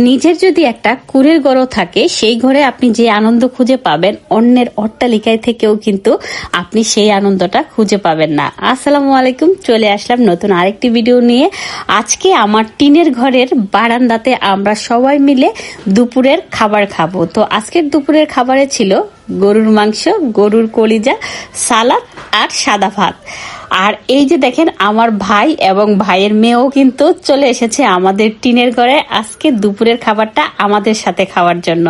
নিজের যদি একটা কুঁড়ের ঘরও থাকে, সেই ঘরে আপনি যে আনন্দ খুঁজে পাবেন, অন্যের অট্টালিকায় থেকেও কিন্তু আপনি সেই আনন্দটা খুঁজে পাবেন না। আসসালামু আলাইকুম, চলে আসলাম নতুন আরেকটি ভিডিও নিয়ে। আজকে আমার টিনের ঘরের বারান্দাতে আমরা সবাই মিলে দুপুরের খাবার খাবো। তো আজকের দুপুরের খাবারে ছিল গরুর মাংস, গরুর কলিজা, সালাদ আর সাদা ভাত। আর এই যে দেখেন, আমার ভাই এবং ভাইয়ের মেয়েও কিন্তু চলে এসেছে আমাদের টিনের ঘরে আজকে দুপুরের খাবারটা আমাদের সাথে খাওয়ার জন্য।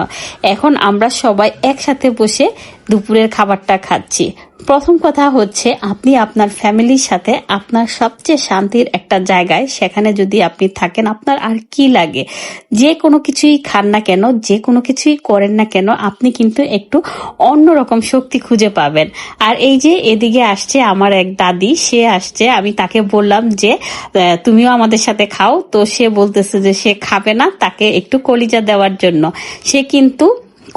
এখন আমরা সবাই একসাথে বসে দুপুরের খাবারটা খাচ্ছি। প্রথম কথা হচ্ছে, আপনি আপনার ফ্যামিলির সাথে আপনার সবচেয়ে শান্তির একটা জায়গায়, সেখানে যদি আপনি থাকেন, আপনার আর কি লাগে? যে কোনো কিছুই খান না কেন, যে কোনো কিছুই করেন না কেন, আপনি কিন্তু একটু অন্যরকম শক্তি খুঁজে পাবেন। আর এই যে এদিকে আসছে আমার এক দাদি, সে আসছে। আমি তাকে বললাম যে তুমিও আমাদের সাথে খাও, তো সে বলতেছে যে সে খাবে না, তাকে একটু কলিজা দেওয়ার জন্য। সে কিন্তু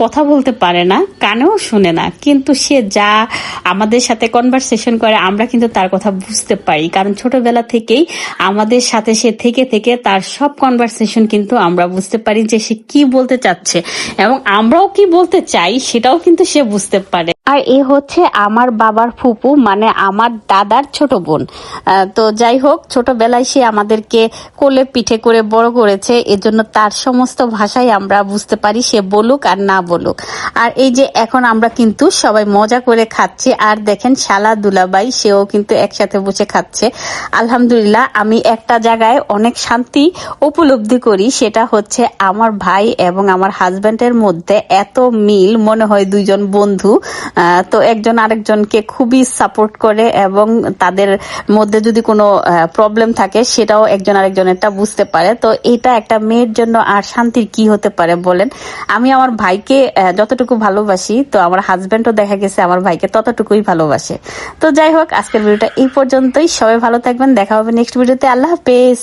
কথা বলতে পারে না, কানেও শুনে না, কিন্তু সে যা আমাদের সাথে কনভারসেশন করে আমরা কিন্তু তার কথা বুঝতে পারি, কারণ ছোটবেলা থেকেই আমাদের সাথে সে থেকে থেকে তার সব কনভারসেশন কিন্তু আমরা বুঝতে পারি যে সে কি বলতে চাচ্ছে, এবং আমরাও কি বলতে চাই সেটাও কিন্তু সে বুঝতে পারে। আর এ হচ্ছে আমার বাবার ফুপু, মানে আমার দাদার ছোট বোন। তো যাই হোক, ছোটবেলায় সে আমাদেরকে কোলে পিঠে করে বড় করেছে, এজন্য তার সমস্ত ভাষাই আমরা বুঝতে পারি, সে বলুক আর না বলুক। আর এই যে এখন আমরা কিন্তু সবাই মজা করে খাচ্ছি। আর দেখেন, শালা দুলাবাই সেও কিন্তু একসাথে বসে খাচ্ছে। আলহামদুলিল্লাহ, আমি একটা জায়গায় অনেক শান্তি উপলব্ধি করি, সেটা হচ্ছে আমার ভাই এবং আমার হাজবেন্ডের মধ্যে এত মিল, মনে হয় দুইজন বন্ধু। তো একজন আরেকজনকে খুবই সাপোর্ট করে, এবং তাদের মধ্যে যদি কোনো প্রবলেম থাকে সেটাও একজন আরেকজনেরটা বুঝতে পারে। তো এটা একটা মেয়ের জন্য আর শান্তির কি হতে পারে বলেন? আমি আমার ভাইকে যতটুকু ভালোবাসি, তো আমার হাজবেন্ডও দেখা গেছে আমার ভাইকে ততটুকুই ভালোবাসে। তো যাই হোক, আজকের ভিডিওটা এই পর্যন্তই। সবাই ভালো থাকবেন, দেখা হবে নেক্সট ভিডিওতে। আল্লাহ হাফেজ।